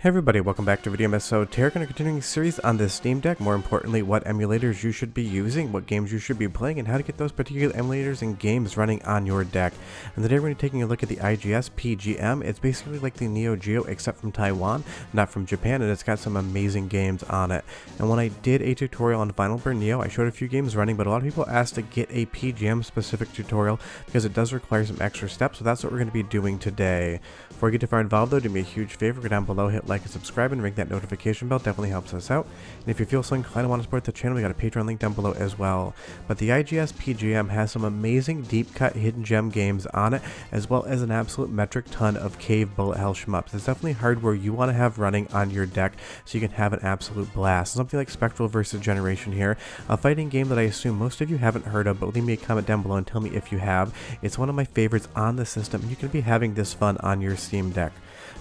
Hey everybody, welcome back to Video Episode. Today we're going to continue a series on the Steam Deck, more importantly what emulators you should be using, what games you should be playing, and how to get those particular emulators and games running on your deck. And today we're going to be taking a look at the IGS PGM. It's basically like the Neo Geo except from Taiwan, not from Japan, and it's got some amazing games on it. And when I did a tutorial on Final Burn Neo, I showed a few games running, but a lot of people asked to get a PGM specific tutorial because it does require some extra steps, so that's what we're going to be doing today. Before we get too far involved though, do me a huge favor, go down below, hit like and subscribe, and ring that notification bell. Definitely helps us out. And if you feel so inclined and want to support the channel, we got a Patreon link down below as well. But the IGS PGM has some amazing deep cut hidden gem games on it, as well as an absolute metric ton of cave bullet hell shmups. It's definitely hardware you want to have running on your deck so you can have an absolute blast. Something like Spectral vs. Generation here, a fighting game that I assume most of you haven't heard of, but leave me a comment down below and tell me if you have. It's one of my favorites on the system, and you can be having this fun on your Steam Deck.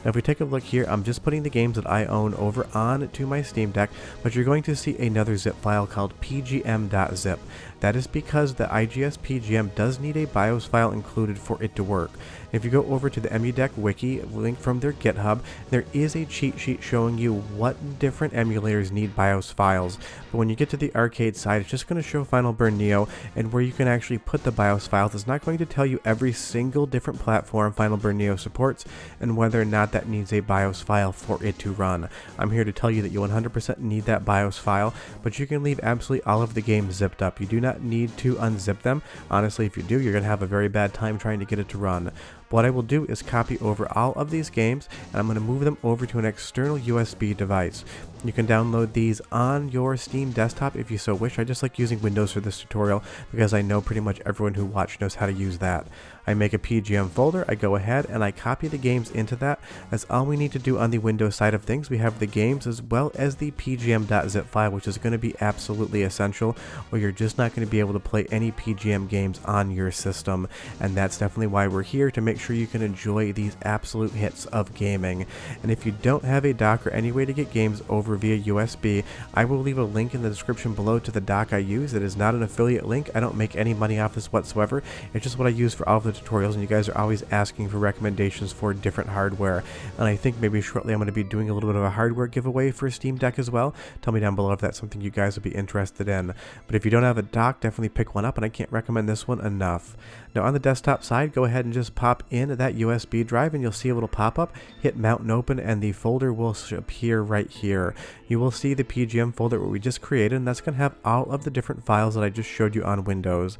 Now if we take a look here, I'm just putting the games that I own over on to my Steam Deck, but you're going to see another zip file called pgm.zip. That is because the IGS PGM does need a BIOS file included for it to work. If you go over to the EmuDeck wiki, link from their GitHub, there is a cheat sheet showing you what different emulators need BIOS files. But when you get to the arcade side, it's just going to show Final Burn Neo and where you can actually put the BIOS files. It's not going to tell you every single different platform Final Burn Neo supports and whether or not that needs a BIOS file for it to run. I'm here to tell you that you 100% need that BIOS file, but you can leave absolutely all of the games zipped up. You do not need to unzip them. Honestly, if you do, you're going to have a very bad time trying to get it to run. What I will do is copy over all of these games, and I'm going to move them over to an external USB device. You can download these on your Steam desktop if you so wish. I just like using Windows for this tutorial because I know pretty much everyone who watched knows how to use that. I make a PGM folder, I go ahead and I copy the games into that. That's all we need to do on the Windows side of things. We have the games as well as the pgm.zip file, which is going to be absolutely essential, or you're just not going to be able to play any PGM games on your system. And that's definitely why we're here, to make sure you can enjoy these absolute hits of gaming. And if you don't have a dock or any way to get games over via USB, I will leave a link in the description below to the dock I use. It is not an affiliate link. I don't make any money off this whatsoever. It's just what I use for all of the tutorials, and you guys are always asking for recommendations for different hardware. And I think maybe shortly I'm going to be doing a little bit of a hardware giveaway for Steam Deck as well. Tell me down below if that's something you guys would be interested in. But if you don't have a dock, definitely pick one up, and I can't recommend this one enough. Now on the desktop side, go ahead and just pop in that USB drive and you'll see a little pop-up. Hit mount and open and the folder will appear right here. You will see the PGM folder we just created, and that's going to have all of the different files that I just showed you on Windows.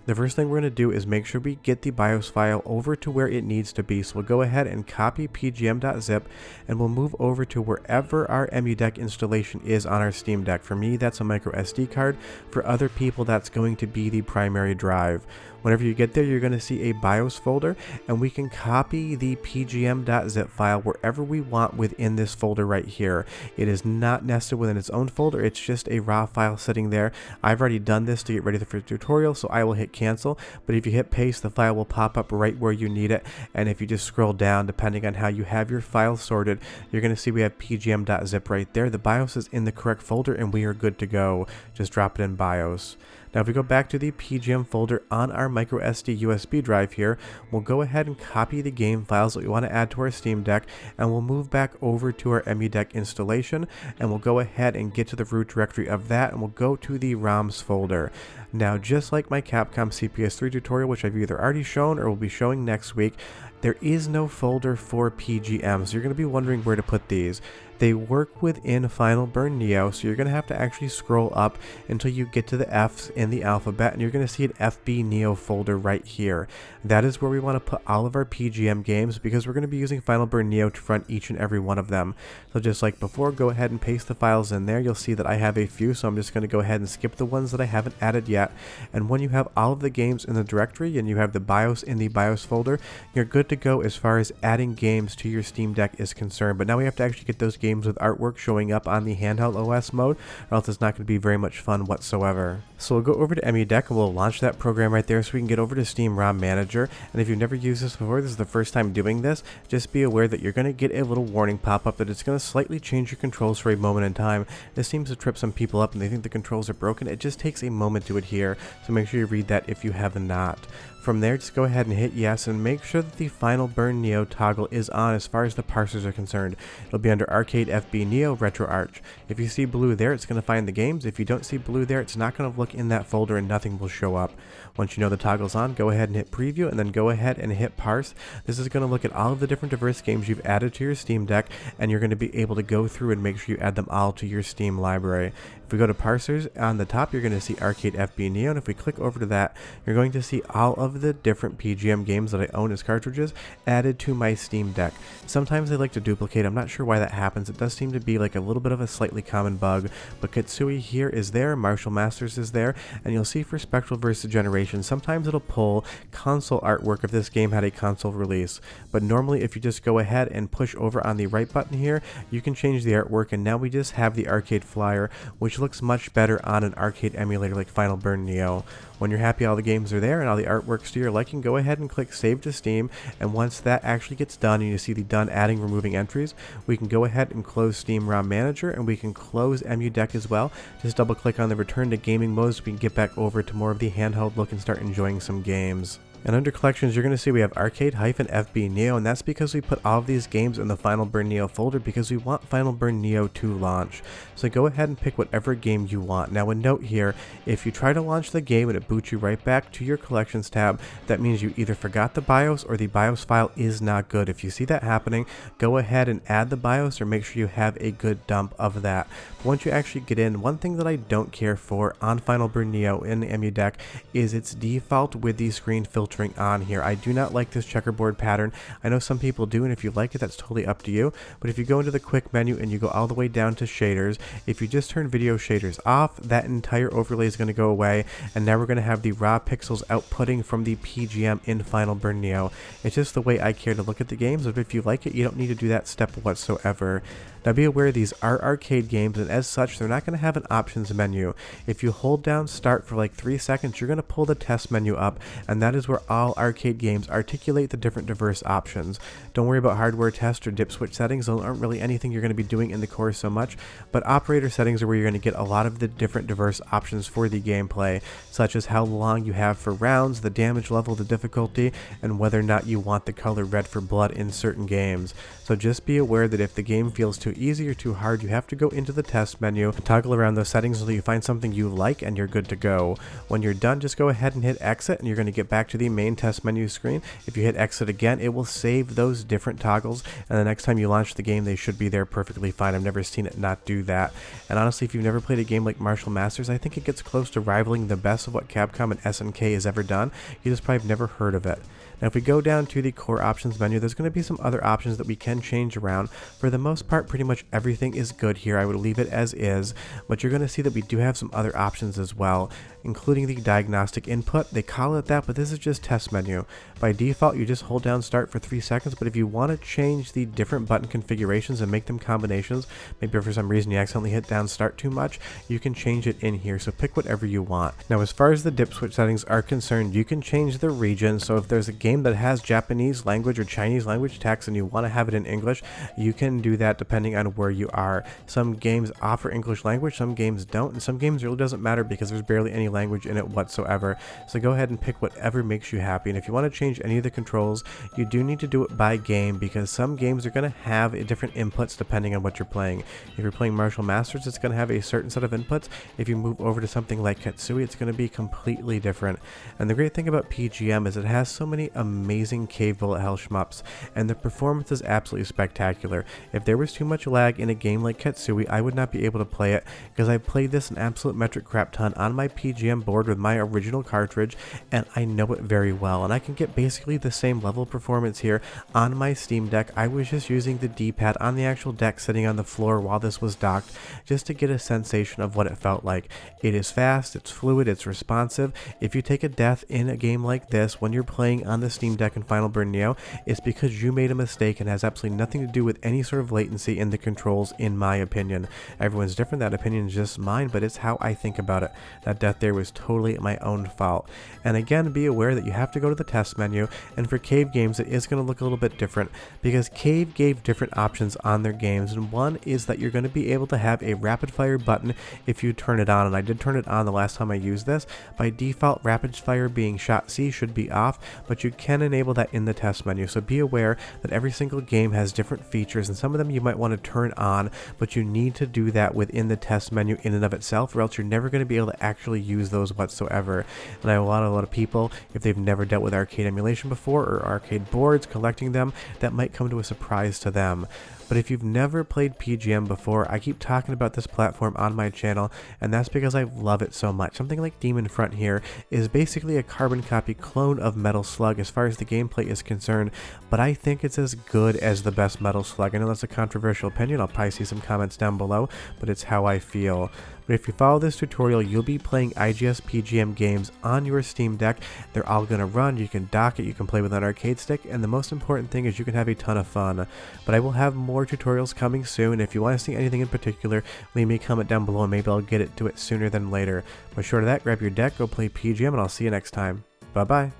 The first thing we're going to do is make sure we get the BIOS file over to where it needs to be. So we'll go ahead and copy pgm.zip and we'll move over to wherever our EmuDeck installation is on our Steam Deck. For me, that's a micro SD card. For other people, that's going to be the primary drive. Whenever you get there, you're going to see a BIOS folder, and we can copy the pgm.zip file wherever we want within this folder right here. It is not nested within its own folder, it's just a raw file sitting there. I've already done this to get ready for the tutorial, so I will hit cancel, but if you hit paste, the file will pop up right where you need it, and if you just scroll down, depending on how you have your files sorted, you're going to see we have pgm.zip right there. The BIOS is in the correct folder, and we are good to go. Just drop it in BIOS. Now if we go back to the PGM folder on our microSD USB drive here, we'll go ahead and copy the game files that we want to add to our Steam Deck, and we'll move back over to our EmuDeck installation, and we'll go ahead and get to the root directory of that, and we'll go to the ROMs folder. Now just like my Capcom CPS3 tutorial, which I've either already shown or will be showing next week, there is no folder for PGM, so you're going to be wondering where to put these. They work within Final Burn Neo, so you're going to have to actually scroll up until you get to the F's in the alphabet, and you're going to see an FB Neo folder right here. That is where we want to put all of our PGM games, because we're going to be using Final Burn Neo to run each and every one of them. So just like before, go ahead and paste the files in there. You'll see that I have a few, so I'm just going to go ahead and skip the ones that I haven't added yet. And when you have all of the games in the directory and you have the BIOS in the BIOS folder, you're good to go as far as adding games to your Steam Deck is concerned. But now we have to actually get those games with artwork showing up on the handheld OS mode, or else it's not going to be very much fun whatsoever. So we'll go over to EmuDeck and we'll launch that program right there so we can get over to Steam ROM Manager. And if you've never used this before, this is the first time doing this, just be aware that you're going to get a little warning pop up that it's going to slightly change your controls for a moment in time. This seems to trip some people up and they think the controls are broken. It just takes a moment to adhere, so make sure you read that if you have not. From there, just go ahead and hit yes and make sure that the Final Burn Neo toggle is on as far as the parsers are concerned. It'll be under Arcade FB Neo RetroArch. If you see blue there, it's going to find the games. If you don't see blue there, it's not going to look in that folder and nothing will show up. Once you know the toggle's on, go ahead and hit preview and then go ahead and hit parse. This is going to look at all of the different diverse games you've added to your Steam Deck, and you're going to be able to go through and make sure you add them all to your Steam library. If we go to parsers, on the top you're going to see Arcade FB Neo, and if we click over to that, you're going to see all of the different PGM games that I own as cartridges added to my Steam Deck. Sometimes they like to duplicate. I'm not sure why that happens. It does seem to be like a little bit of a slightly common bug, but Kitsui here is there, Martial Masters is there, and you'll see for Spectral vs. Generation, sometimes it'll pull console artwork if this game had a console release. But normally if you just go ahead and push over on the right button here, you can change the artwork, and now we just have the arcade flyer, which looks much better on an arcade emulator like Final Burn Neo. When you're happy all the games are there and all the artwork's to your liking, go ahead and click Save to Steam, and once that actually gets done and you see the done adding removing entries, we can go ahead and close Steam ROM Manager, and we can close EmuDeck as well. Just double click on the return to gaming mode so we can get back over to more of the handheld look and start enjoying some games. And under collections, you're going to see we have Arcade-FB Neo, and that's because we put all of these games in the Final Burn Neo folder because we want Final Burn Neo to launch. So go ahead and pick whatever game you want. Now a note here, if you try to launch the game and it boots you right back to your collections tab, that means you either forgot the BIOS or the BIOS file is not good. If you see that happening, go ahead and add the BIOS or make sure you have a good dump of that. But once you actually get in, one thing that I don't care for on Final Burn Neo in the EmuDeck is its default with the screen filtering on here. I do not like this checkerboard pattern. I know some people do, and if you like it, that's totally up to you. But if you go into the quick menu and you go all the way down to shaders, if you just turn video shaders off, that entire overlay is going to go away, and now we're going to have the raw pixels outputting from the PGM in Final Burn Neo. It's just the way I care to look at the games, but if you like it, you don't need to do that step whatsoever. Now be aware these are arcade games, and as such they're not going to have an options menu. If you hold down start for like 3 seconds, you're going to pull the test menu up, and that is where all arcade games articulate the different diverse options. Don't worry about hardware test or dip switch settings. Those aren't really anything you're going to be doing in the course so much, but operator settings are where you're going to get a lot of the different diverse options for the gameplay, such as how long you have for rounds, the damage level, the difficulty, and whether or not you want the color red for blood in certain games. So just be aware that if the game feels too easy or too hard, you have to go into the test menu and toggle around those settings until you find something you like and you're good to go. When you're done, just go ahead and hit exit, and you're going to get back to the main test menu screen. If you hit exit again, it will save those different toggles, and the next time you launch the game, they should be there perfectly fine. I've never seen it not do that. And honestly, if you've never played a game like Martial Masters, I think it gets close to rivaling the best of what Capcom and SNK has ever done. You just probably have never heard of it. Now if we go down to the core options menu, there's going to be some other options that we can change around. For the most part, pretty much everything is good here. I would leave it as is, but you're going to see that we do have some other options as well, including the diagnostic input. They call it that, but this is just test menu. By default, you just hold down start for 3 seconds, but if you want to change the different button configurations and make them combinations, maybe for some reason you accidentally hit down start too much, you can change it in here, so pick whatever you want. Now as far as the dip switch settings are concerned, you can change the region, so if there's a game that has Japanese language or Chinese language text and you want to have it in English, you can do that depending on where you are. Some games offer English language, some games don't, and some games really doesn't matter because there's barely any language in it whatsoever. So go ahead and pick whatever makes you happy, and if you want to change any of the controls, you do need to do it by game because some games are going to have different inputs depending on what you're playing. If you're playing Martial Masters, it's going to have a certain set of inputs. If you move over to something like Kitsui, it's going to be completely different. And the great thing about PGM is it has so many amazing cave bullet hell shmups, and the performance is absolutely spectacular. If there was too much lag in a game like Kitsui, I would not be able to play it because I played this an absolute metric crap ton on my PGM board with my original cartridge, and I know it very well, and I can get basically the same level of performance here on my Steam Deck. I was just using the D-pad on the actual deck sitting on the floor while this was docked just to get a sensation of what it felt like. It is fast, it's fluid, it's responsive. If you take a death in a game like this when you're playing on the Steam Deck in Final Burn Neo, it's because you made a mistake and has absolutely nothing to do with any sort of latency in the controls, in my opinion. Everyone's different, that opinion is just mine, but it's how I think about it. That death there was totally my own fault. And again, be aware that that you have to go to the test menu, and for Cave games it is going to look a little bit different because Cave gave different options on their games, and one is that you're going to be able to have a rapid fire button if you turn it on, and I did turn it on the last time I used this. By default, rapid fire being shot C should be off, but you can enable that in the test menu, so be aware that every single game has different features, and some of them you might want to turn on, but you need to do that within the test menu in and of itself, or else you're never going to be able to actually use those whatsoever. And I have a lot of people, if they've never dealt with arcade emulation before or arcade boards, collecting them, that might come to a surprise to them. But if you've never played PGM before, I keep talking about this platform on my channel, and that's because I love it so much. Something like Demon Front here is basically a carbon copy clone of Metal Slug as far as the gameplay is concerned, but I think it's as good as the best Metal Slug. I know that's a controversial opinion, I'll probably see some comments down below, but it's how I feel. But if you follow this tutorial, you'll be playing IGS PGM games on your Steam Deck. They're all going to run, you can dock it, you can play with an arcade stick, and the most important thing is you can have a ton of fun. But I will have more tutorials coming soon. If you want to see anything in particular, leave me a comment down below and maybe I'll get it to it sooner than later. But short of that, grab your deck, go play PGM, and I'll see you next time. Bye bye.